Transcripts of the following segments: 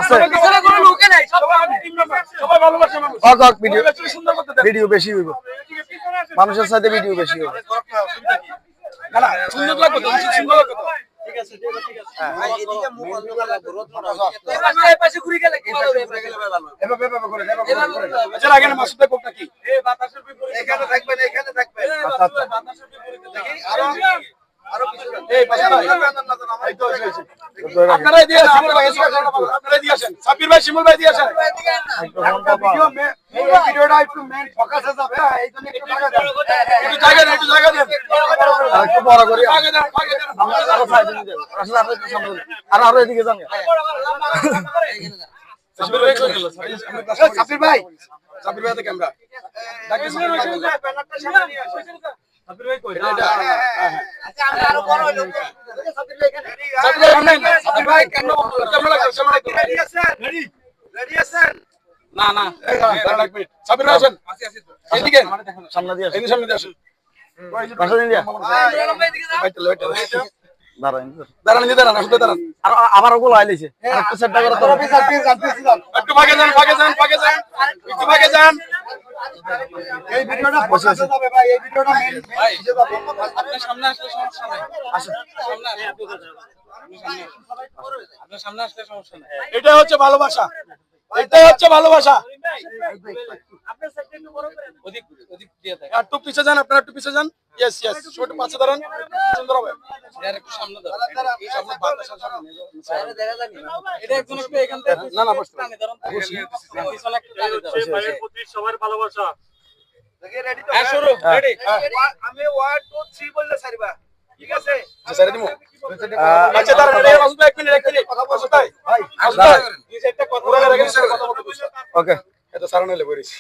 আছে ভিডিও বেশি হইব, মানুষের সাথে ভিডিও বেশি হইব। আপনারাই দিয়ে আপনারাই দিয়ে আসেন, সাব্বির ভাই, শিমুল ভাই দিয়ে আসেন। ভিডিওটা একটু মেইন ফোকাসে যাবে, এইজন্য একটু জায়গা দেন, একটু জায়গা দেন, একটু জায়গা দেন, একটু বড় করি, জায়গা দেন, জায়গা দেন। আর আরো এদিকে যান। সাব্বির ভাই, সাব্বির ভাই, ক্যামেরা ডাকতেছি। সাব্বির ভাই কই? আচ্ছা আমরা আরো বড় হইলো। সাব্বির ভাই এখানে। সাব্বির ভাই ক্যামেরা ক্যামেরা রেডি আছেন? রেডি আছেন? না না, দাঁড়ান এক মিনিট। সাব্বির ভাই আসেন। এদিকে সামনে দিয়ে আসেন, এদিকে সামনে দিয়ে আসেন। পাশে দিন দিয়া দাঁড়ান, দাঁড়ান, আসলে দাঁড়ান। আর আবার ওগুলো আইলেছে, আরেকটু সেটটা করে তো একটু ভাগে যান, ভাগে যান, ভাগে যান, একটু ভাগে যান। এই ভিডিওটা বসে যাবে ভাই, এই ভিডিওটা মেইন আপনি সামনে আসলে সমস্যা নাই। আসুন সামনে আসুন, আপনি সামনে আসলে সমস্যা নাই। এটা হচ্ছে ভালোবাসা, এটাই হচ্ছে ভালোবাসা। আপনার সাইডটা একটু বড় করেন, ওদিক ওদিক দিয়ে দেন। একটু পিছে যান, আপনারা একটু পিছে যান। ইয়েস ইয়েস, ছোট পাশে দাঁড়ান, সুন্দর হবে। আর একটু সামনে দাঁড়ান, এই সামনে বাতাসের সামনে আরে দেখা যায় না। এটা একদম একটু এখান থেকে না না, বসতে টানে ধরুন, পিছনে একটু টানে ধরুন। সেই ভাইয়ের প্রতি সবার ভালোবাসা। দেখে রেডি তো? হ্যাঁ শুরু, রেডি। আমি 1 2 3 বললে সারিবা, ঠিক আছে? আচ্ছা সারি দিমু। আচ্ছা দাঁড়ান, আসবে এক মিনিট, এক মিনিট কথা বলছো তাই ভাই, আসবে দুই সাইডটা কথা বলে রাখেন, কথা বলতে বসো। ওকে, এটা সারানাইলে বলেছি।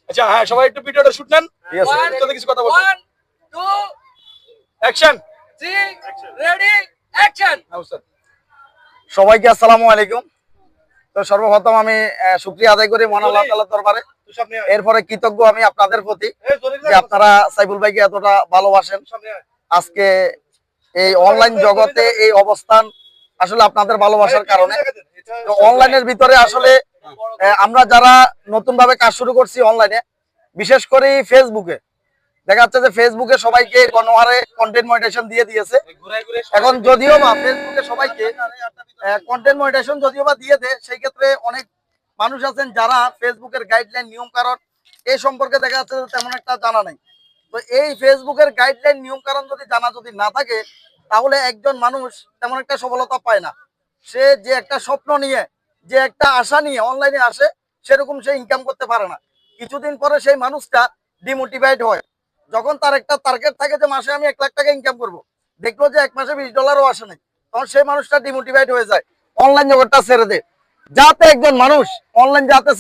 আচ্ছা হ্যাঁ, সবাই একটু ভিডিওটা শুট নেন, ঠিক আছে? একসাথে কিছু কথা বলবেন। 1 2 অ্যাকশন 3 রেডি অ্যাকশন। সবাইকে আসসালামু আলাইকুম। তো সর্বপ্রথম আমি শুকরিয়া আদায় করি মহান আল্লাহ তাআলার দরবারে। এরপরে কৃতজ্ঞ আমি আপনাদের প্রতি যে আপনারা সাইফুল ভাইকে এতটা ভালোবাসেন। আজকে এই অনলাইন জগতে এই অবস্থান আসলে আপনাদের ভালোবাসার কারণে। তো অনলাইনের ভিতরে আসলে আমরা যারা নতুন ভাবে কাজ শুরু করছি অনলাইনে, বিশেষ করে ফেসবুকে দেখা যাচ্ছে যে ফেসবুকে সবাইকে গণহারে কন্টেন্ট মনিটাইজেশন দিয়ে দিয়েছে। এখন যদিও বা ফেসবুকে সবাইকে কন্টেন্ট মনিটাইজেশন যদিও বা দিয়ে দেয়, সেই ক্ষেত্রে অনেক মানুষ আছেন যারা ফেসবুকের গাইডলাইন নিয়ম কারণ এই সম্পর্কে দেখা যাচ্ছে তেমন একটা জানা নাই। তো এই ফেসবুকের গাইডলাইন নিয়ম কারণ যদি জানা যদি না থাকে, তাহলে একজন মানুষ তেমন একটা সফলতা পায় না। সে যে একটা স্বপ্ন নিয়ে, যে একটা আশা নিয়ে অনলাইনে আসে, সেরকম সে ইনকাম করতে পারে না। কিছুদিন পরে সেই মানুষটা ডিমোটিভেট হয়। যখন তার একটা টার্গেট থাকে যে মাসে আমি 1 লাখ টাকা ইনকাম করব, দেখলো যে 1 মাসে $20 আসে নাই, তখন সেই মানুষটা ডিমোটিভেট হয়ে যায়, অনলাইন জগৎটা ছেড়ে দেয়। যাতে একজন মানুষ অনলাইন যাতে